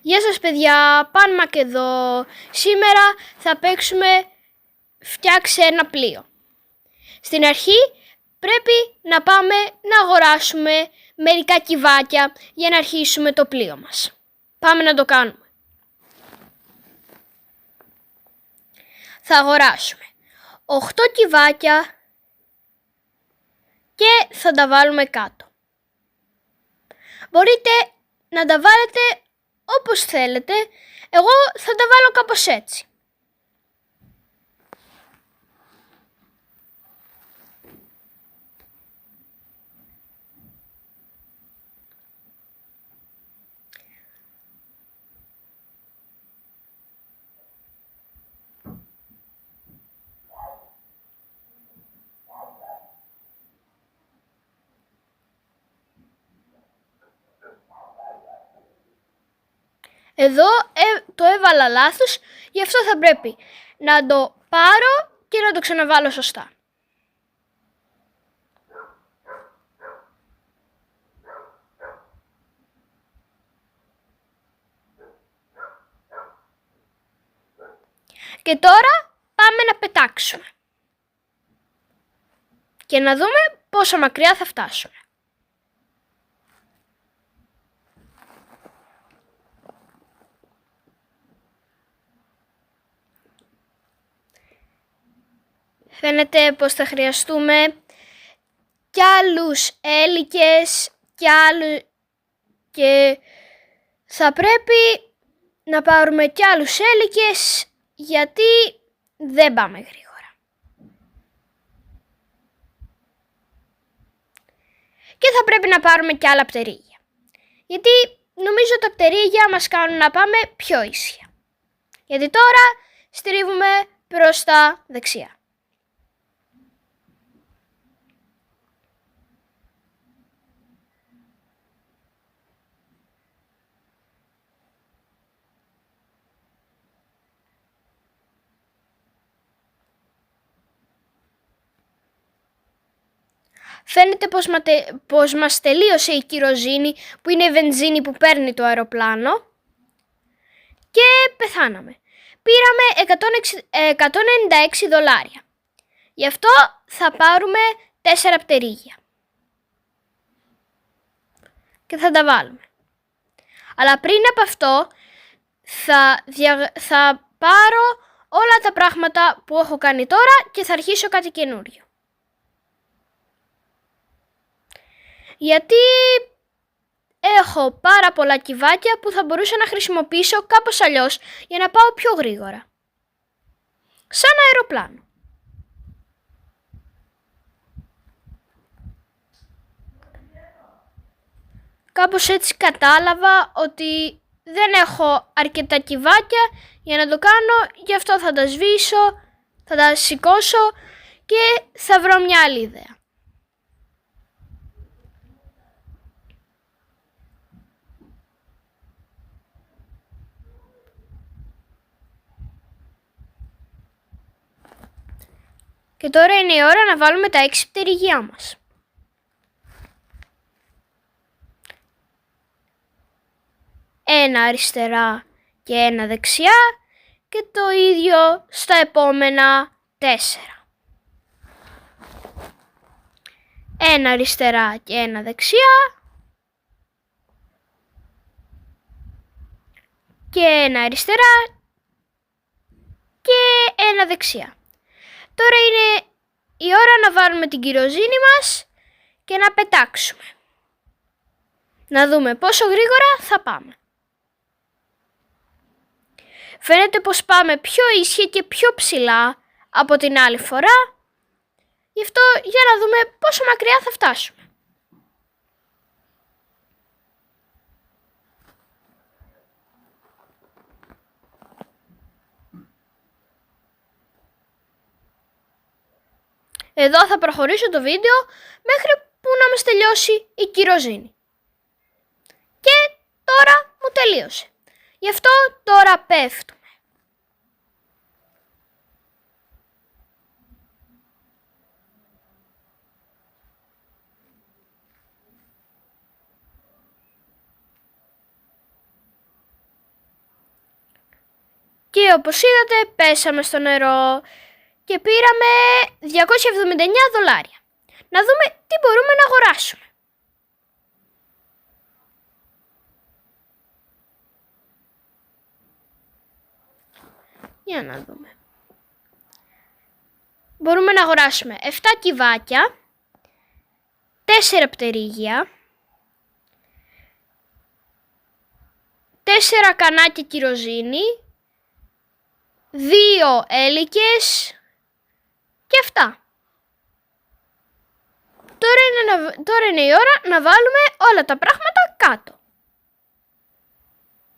Γεια σας παιδιά, Παν Μακ εδώ. Σήμερα θα παίξουμε φτιάξε ένα πλοίο. Στην αρχή πρέπει να πάμε να αγοράσουμε μερικά κυβάκια για να αρχίσουμε το πλοίο μας. Πάμε να το κάνουμε. Θα αγοράσουμε 8 κυβάκια και θα τα βάλουμε κάτω. Μπορείτε να τα βάλετε όπως θέλετε, εγώ θα τα βάλω κάπως έτσι. Εδώ το έβαλα λάθος, γι' αυτό θα πρέπει να το πάρω και να το ξαναβάλω σωστά. Και τώρα πάμε να πετάξουμε και να δούμε πόσο μακριά θα φτάσουμε. Φαίνεται πως θα χρειαστούμε κι άλλους έλικες και θα πρέπει να πάρουμε κι άλλους έλικες γιατί δεν πάμε γρήγορα. Και θα πρέπει να πάρουμε κι άλλα πτερίγια, γιατί νομίζω τα πτερίγια μας κάνουν να πάμε πιο ίσια. Γιατί τώρα στρίβουμε προς τα δεξιά. Φαίνεται πως μας τελείωσε η κυροζίνη, που είναι η βενζίνη που παίρνει το αεροπλάνο, και πεθάναμε. Πήραμε $196. Γι' αυτό θα πάρουμε 4 πτερίγια και θα τα βάλουμε. Αλλά πριν από αυτό θα πάρω όλα τα πράγματα που έχω κάνει τώρα και θα αρχίσω κάτι καινούριο. Γιατί έχω πάρα πολλά κυβάκια που θα μπορούσα να χρησιμοποιήσω κάπως αλλιώς για να πάω πιο γρήγορα. Σαν αεροπλάνο. Κάπως έτσι κατάλαβα ότι δεν έχω αρκετά κυβάκια για να το κάνω, γι' αυτό θα τα σβήσω, θα τα σηκώσω και θα βρω μια άλλη ιδέα. Και τώρα είναι η ώρα να βάλουμε τα 6 πτερυγιά μας. Ένα αριστερά και ένα δεξιά και το ίδιο στα επόμενα 4. Ένα αριστερά και ένα δεξιά και ένα αριστερά και ένα δεξιά. Τώρα είναι η ώρα να βάλουμε την κυροζίνη μας και να πετάξουμε. Να δούμε πόσο γρήγορα θα πάμε. Φαίνεται πως πάμε πιο ίσια και πιο ψηλά από την άλλη φορά. Γι' αυτό για να δούμε πόσο μακριά θα φτάσουμε. Εδώ θα προχωρήσω το βίντεο μέχρι που να μας τελειώσει η κυροζίνη. Και τώρα μου τελείωσε. Γι' αυτό τώρα πέφτουμε. όπως είδατε πέσαμε στο νερό και πήραμε $279. Να δούμε τι μπορούμε να αγοράσουμε. Για να δούμε. Μπορούμε να αγοράσουμε 7 κυβάκια, 4 πτερίγια, 4 κανάκια κυροζίνη, 2 έλικες και αυτά. Τώρα είναι η ώρα να βάλουμε όλα τα πράγματα κάτω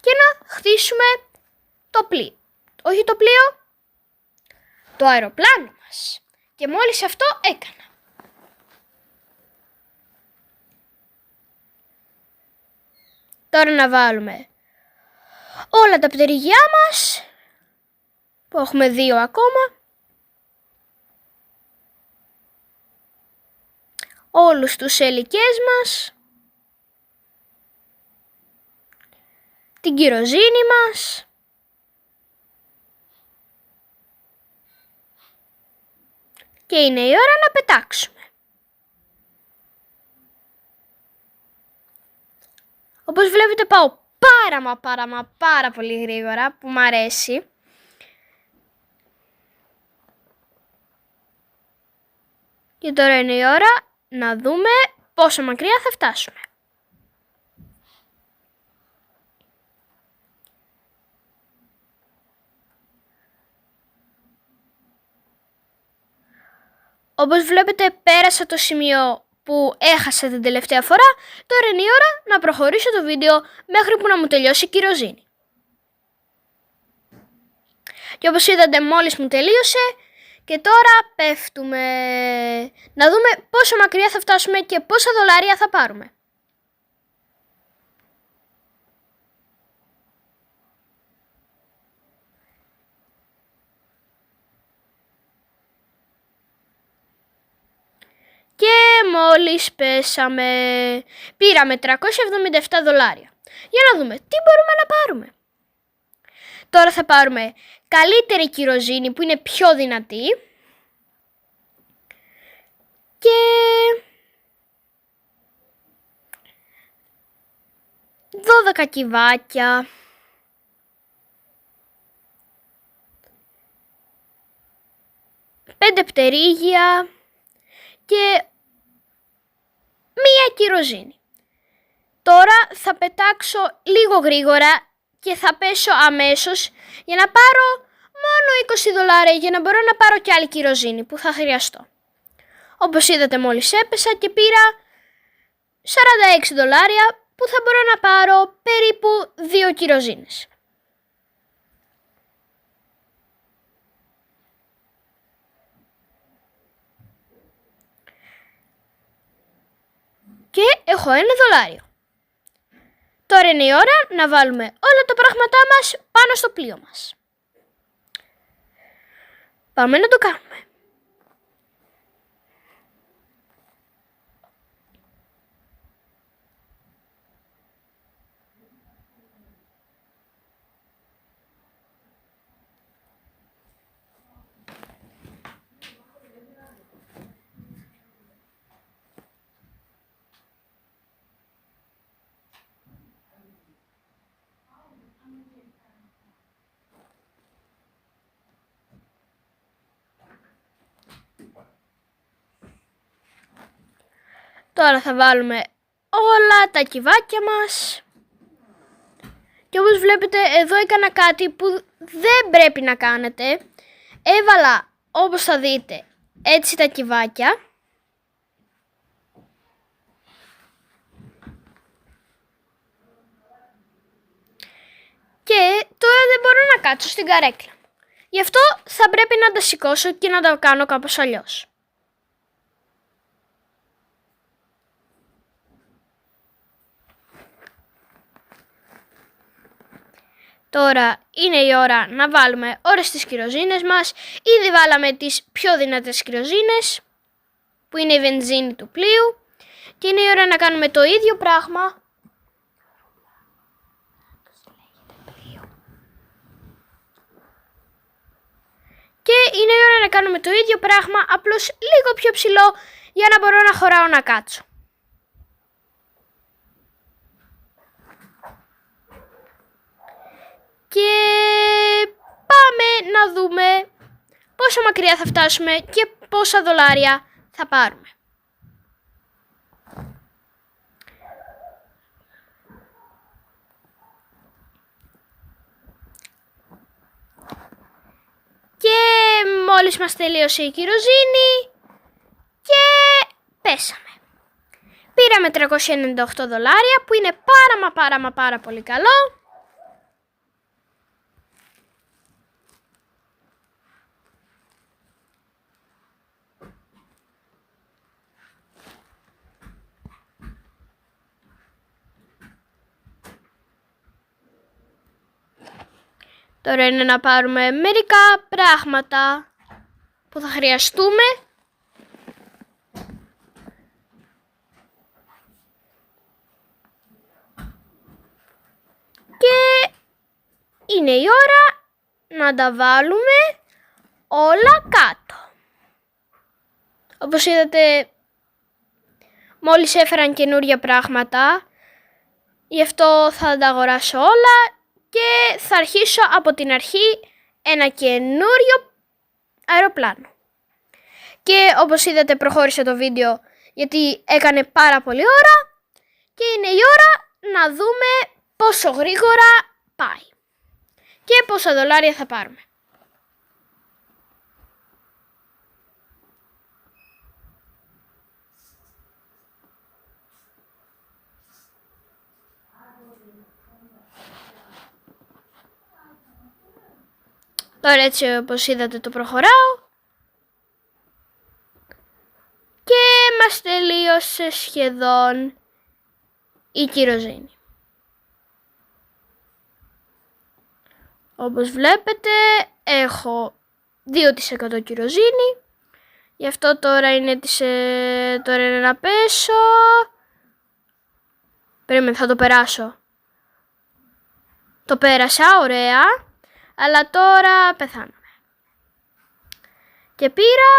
και να χτίσουμε το πλοίο. Όχι το πλοίο, το αεροπλάνο μας. Και μόλις αυτό έκανα. Τώρα να βάλουμε όλα τα πτερυγιά μας, που έχουμε 2 ακόμα, όλους τους ελικές μας, την κυροζίνη μας, και είναι η ώρα να πετάξουμε. Όπως βλέπετε πάω πάρα πολύ γρήγορα, που μου αρέσει. Και τώρα είναι η ώρα να δούμε πόσο μακριά θα φτάσουμε. Όπως βλέπετε πέρασα το σημείο που έχασα την τελευταία φορά, τώρα είναι η ώρα να προχωρήσω το βίντεο μέχρι που να μου τελειώσει η κυροζίνη. Και όπως είδατε μόλις μου τελείωσε και τώρα πέφτουμε. Να δούμε πόσο μακριά θα φτάσουμε και πόσα δολάρια θα πάρουμε. Και μόλις πέσαμε, πήραμε $377. Για να δούμε τι μπορούμε να πάρουμε. Τώρα θα πάρουμε καλύτερη κυροζίνη που είναι πιο δυνατή. Και 12 κυβάκια. 5 πτερίγια. Και 1 κυροζίνη. Τώρα θα πετάξω λίγο γρήγορα και θα πέσω αμέσως για να πάρω μόνο $20 για να μπορώ να πάρω και άλλη κυροζίνη που θα χρειαστώ. Όπως είδατε μόλις έπεσα και πήρα $46 που θα μπορώ να πάρω περίπου 2 κυροζίνες. Και έχω $1. Τώρα είναι η ώρα να βάλουμε όλα τα πράγματά μας πάνω στο πλοίο μας. Πάμε να το κάνουμε. Τώρα θα βάλουμε όλα τα κυβάκια μας. Και όπως βλέπετε εδώ έκανα κάτι που δεν πρέπει να κάνετε. Έβαλα, όπως θα δείτε, έτσι τα κυβάκια. Και τώρα δεν μπορώ να κάτσω στην καρέκλα. Γι' αυτό θα πρέπει να τα σηκώσω και να τα κάνω κάπως αλλιώς. Τώρα είναι η ώρα να βάλουμε όλες τις κυροζίνες μας. Ήδη βάλαμε τις πιο δυνατές κυροζίνες, που είναι η βενζίνη του πλοίου. Και είναι η ώρα να κάνουμε το ίδιο πράγμα. να κάνουμε το ίδιο πράγμα, απλώς λίγο πιο ψηλό, για να μπορώ να χωράω να κάτσω. Και πάμε να δούμε πόσο μακριά θα φτάσουμε και πόσα δολάρια θα πάρουμε. Και μόλις μας τελείωσε η κυροζήνη και πέσαμε. Πήραμε 398 δολάρια που είναι πάρα πολύ καλό. Τώρα είναι να πάρουμε μερικά πράγματα που θα χρειαστούμε. Και είναι η ώρα να τα βάλουμε όλα κάτω. Όπως είδατε, μόλις έφεραν καινούρια πράγματα, γι' αυτό θα τα αγοράσω όλα και θα αρχίσω από την αρχή ένα καινούριο αεροπλάνο. Και όπως είδατε, προχώρησε το βίντεο γιατί έκανε πάρα πολύ ώρα και είναι η ώρα να δούμε πόσο γρήγορα πάει και πόσα δολάρια θα πάρουμε. Τώρα έτσι όπως είδατε το προχωράω και μας τελείωσε σχεδόν η κυροζήνη. Όπως βλέπετε έχω 2% κυροζήνη, γι' αυτό τώρα είναι, τώρα είναι να πέσω. Περίμενε, θα το περάσω. Το πέρασα, ωραία. Αλλά τώρα πεθάνομαι. Και πήρα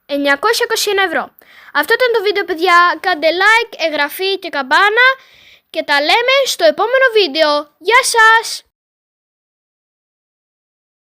921 ευρώ. Αυτό ήταν το βίντεο, παιδιά. Κάντε like, εγγραφή και καμπάνα. Και τα λέμε στο επόμενο βίντεο. Γεια σας!